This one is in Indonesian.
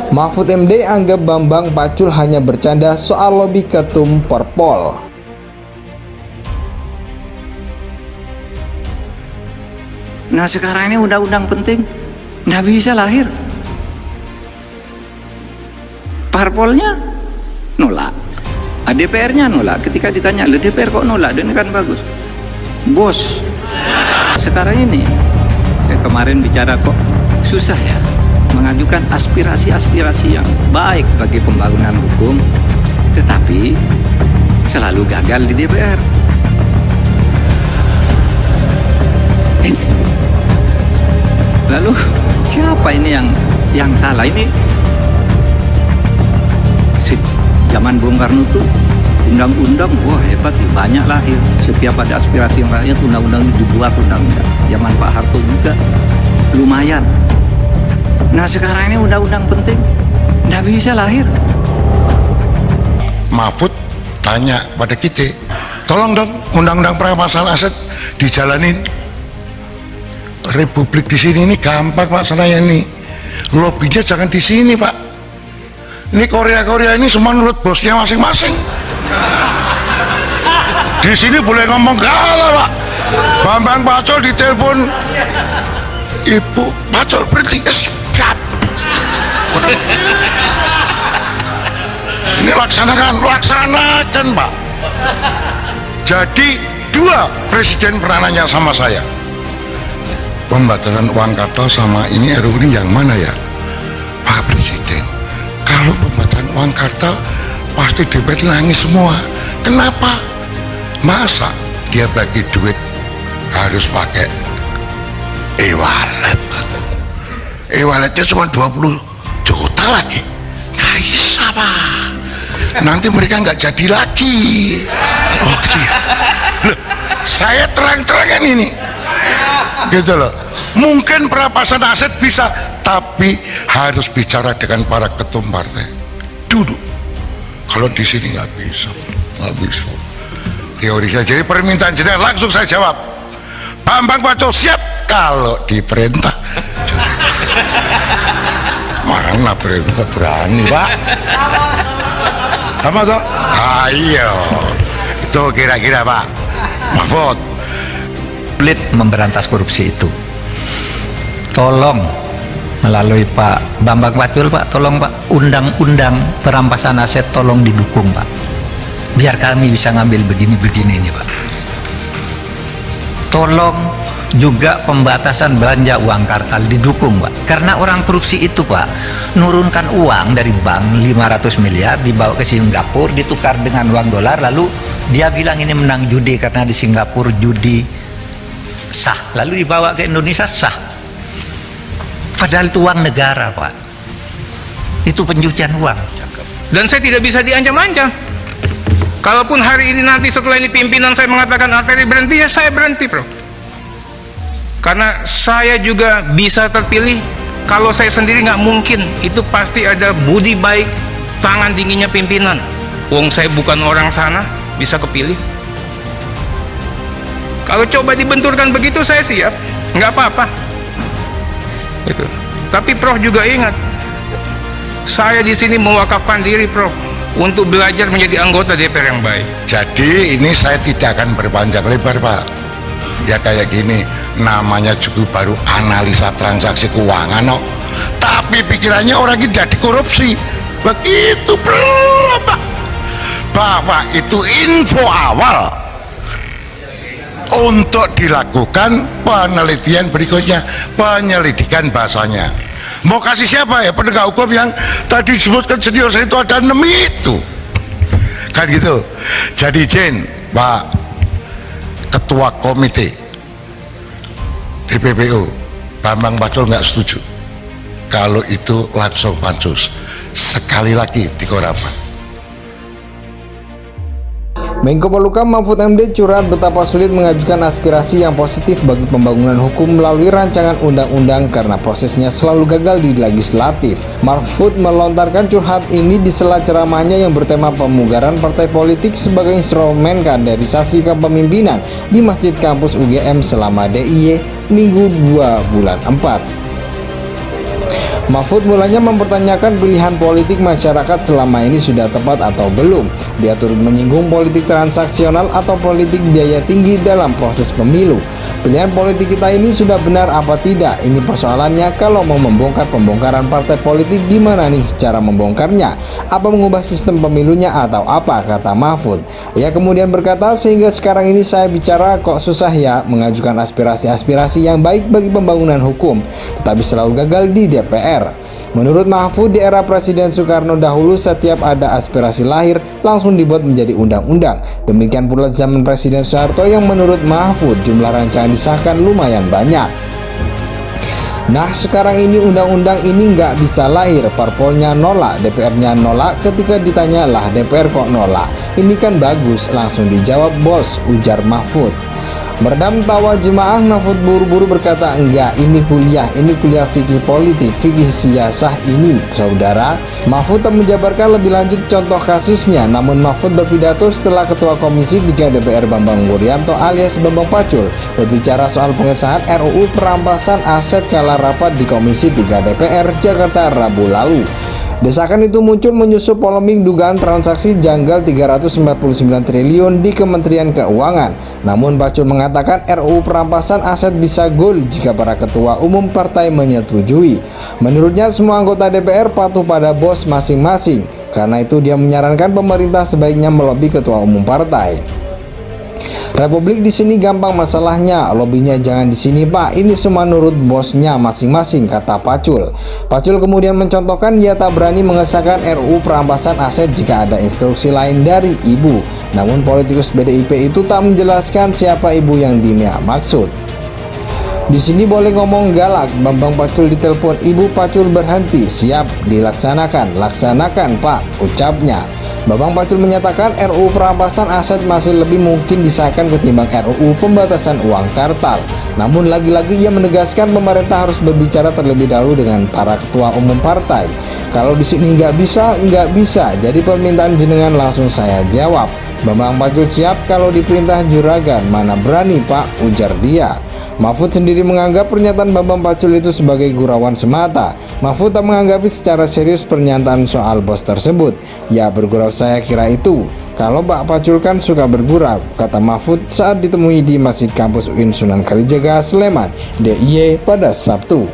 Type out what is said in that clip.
Mahfud MD anggap Bambang Pacul hanya bercanda soal lobi ketum Parpol. Nah sekarang ini undang-undang penting, nggak bisa lahir. Parpolnya nolak, DPR-nya nolak. Ketika ditanya, DPR kok nolak? Dan ini kan bagus. Bos, sekarang ini, saya kemarin bicara kok susah ya mengajukan aspirasi-aspirasi yang baik bagi pembangunan hukum, tetapi selalu gagal di DPR. Lalu siapa ini yang salah? Ini zaman Bung Karno tuh undang-undang, wah hebat, banyak lahir. Setiap ada aspirasi rakyat, undang-undang dibuat undang-undang. Zaman Pak Harto juga lumayan. Nah sekarang ini undang-undang penting, nggak bisa lahir. Mahfud tanya pada kita, tolong dong undang-undang perampasan aset dijalanin. Republik di sini ini gampang laksananya nih. Lobbynya jangan di sini Pak. Ini Korea ini semua nurut bosnya masing-masing. Di sini boleh ngomong galah Pak. Bambang Pacul ditelepon, Ibu Pacul berhenti, siap. Ini laksanakan Pak. Jadi dua presiden pernah nanya sama saya, pembatalan uang kartal sama ini RUU ini yang mana ya Pak Presiden? Kalau pembatalan uang kartal pasti DPR nangis semua. Kenapa? Masa dia bagi duit harus pakai e-wallet? E-walletnya cuma 20 juta lagi, nggak bisa Pak. Nanti mereka nggak jadi lagi. Oh iya. Loh, saya terang-terangan ini gitu loh. Mungkin perampasan aset bisa, tapi harus bicara dengan para ketum partai dulu. Kalau di sini nggak bisa. Teori saya, jadi permintaan jenengan langsung saya jawab, Bambang Pacul siap kalau diperintah. Mana perintah berani Pak? Apa tuh? Ayo, itu kira-kira Pak Mahfud. Sulit memberantas korupsi itu. Tolong melalui Pak Bambang Pacul Pak, tolong Pak, undang-undang perampasan aset tolong didukung Pak. Biar kami bisa ngambil begini-begini ini Pak. Tolong juga pembatasan belanja uang kartal didukung Pak. Karena orang korupsi itu Pak, nurunkan uang dari bank 500 miliar dibawa ke Singapura, ditukar dengan uang dolar, lalu dia bilang ini menang judi karena di Singapura judi sah, lalu dibawa ke Indonesia sah, padahal itu uang negara Pak, itu pencucian uang. Dan saya tidak bisa diancam-ancam. Kalaupun hari ini nanti setelah ini pimpinan saya mengatakan arteri berhenti, ya saya berhenti bro, karena saya juga bisa terpilih. Kalau saya sendiri nggak mungkin, itu pasti ada budi baik, tangan dinginnya pimpinan. Wong saya bukan orang sana, bisa kepilih. Kalau coba dibenturkan begitu, saya siap, nggak apa-apa. Gitu. Tapi Prof juga ingat, saya di sini mewakafkan diri Prof untuk belajar menjadi anggota DPR yang baik. Jadi ini saya tidak akan berpanjang lebar Pak. Ya kayak gini, namanya juga baru analisa transaksi keuangan no. Tapi pikirannya orang ini jadi korupsi. Begitu belum Pak. Bahwa itu info awal untuk dilakukan penelitian berikutnya, penyelidikan bahasanya. Mau kasih siapa ya? Penegak hukum yang tadi disebutkan senior saya itu ada 6 itu kan gitu. Jadi izin Pak Ketua Komite TPPU Bambang Pacul nggak setuju kalau itu langsung pansus. Sekali lagi dikorapat. Menko Polhukam Mahfud MD curhat betapa sulit mengajukan aspirasi yang positif bagi pembangunan hukum melalui rancangan undang-undang karena prosesnya selalu gagal di legislatif. Mahfud melontarkan curhat ini di sela ceramahnya yang bertema pemugaran partai politik sebagai instrumen kaderisasi kepemimpinan di Masjid Kampus UGM selama DIY Minggu 2 bulan 4. Mahfud mulanya mempertanyakan pilihan politik masyarakat selama ini sudah tepat atau belum. Dia turut menyinggung politik transaksional atau politik biaya tinggi dalam proses pemilu. Pilihan politik kita ini sudah benar apa tidak? Ini persoalannya. Kalau mau membongkar pembongkaran partai politik, gimana nih cara membongkarnya? Apa mengubah sistem pemilunya atau apa, kata Mahfud. Ia kemudian berkata, sehingga sekarang ini saya bicara kok susah ya mengajukan aspirasi-aspirasi yang baik bagi pembangunan hukum, tetapi selalu gagal di DPR. Menurut Mahfud, di era Presiden Soekarno dahulu setiap ada aspirasi lahir langsung dibuat menjadi undang-undang. Demikian pula zaman Presiden Soeharto yang menurut Mahfud jumlah rancangan disahkan lumayan banyak. Nah, sekarang ini undang-undang ini nggak bisa lahir, parpolnya nolak, DPR-nya nolak. Ketika ditanya lah DPR kok nolak, ini kan bagus, langsung dijawab bos, ujar Mahfud. Meredam tawa jemaah, Mahfud buru-buru berkata, enggak, ini kuliah fikih politik, fikih siasah ini, saudara. Mahfud tak menjabarkan lebih lanjut contoh kasusnya, namun Mahfud berpidato setelah Ketua Komisi 3 DPR Bambang Wuryanto alias Bambang Pacul berbicara soal pengesahan RUU perampasan aset kala rapat di Komisi 3 DPR Jakarta Rabu lalu. Desakan itu muncul menyusul polemik dugaan transaksi janggal 349 triliun di Kementerian Keuangan. Namun Pacul mengatakan RUU perampasan aset bisa goal jika para ketua umum partai menyetujui. Menurutnya semua anggota DPR patuh pada bos masing-masing. Karena itu dia menyarankan pemerintah sebaiknya melobi ketua umum partai. Republik di sini gampang masalahnya, lobinya jangan di sini Pak, ini semua nurut bosnya masing-masing, kata Pacul. Pacul kemudian mencontohkan ia tak berani mengesahkan RUU perampasan aset jika ada instruksi lain dari ibu. Namun politikus PDIP itu tak menjelaskan siapa ibu yang dia maksud. Di sini boleh ngomong galak, Bambang Pacul ditelepon, ibu Pacul berhenti, siap dilaksanakan, laksanakan Pak, ucapnya. Bambang Pacul menyatakan RUU perampasan aset masih lebih mungkin disahkan ketimbang RUU pembatasan uang kartal. Namun lagi-lagi ia menegaskan pemerintah harus berbicara terlebih dahulu dengan para ketua umum partai. Kalau di sini nggak bisa, jadi permintaan jenengan langsung saya jawab. Bambang Pacul siap kalau diperintah juragan, mana berani Pak, ujar dia. Mahfud sendiri menganggap pernyataan Bambang Pacul itu sebagai gurauan semata. Mahfud tak menganggapi secara serius pernyataan soal bos tersebut. Ya bergurau saya kira itu. Kalau Pak Pacul kan suka bergurau, kata Mahfud saat ditemui di Masjid Kampus UIN Sunan Kalijaga, Sleman, DIY pada Sabtu.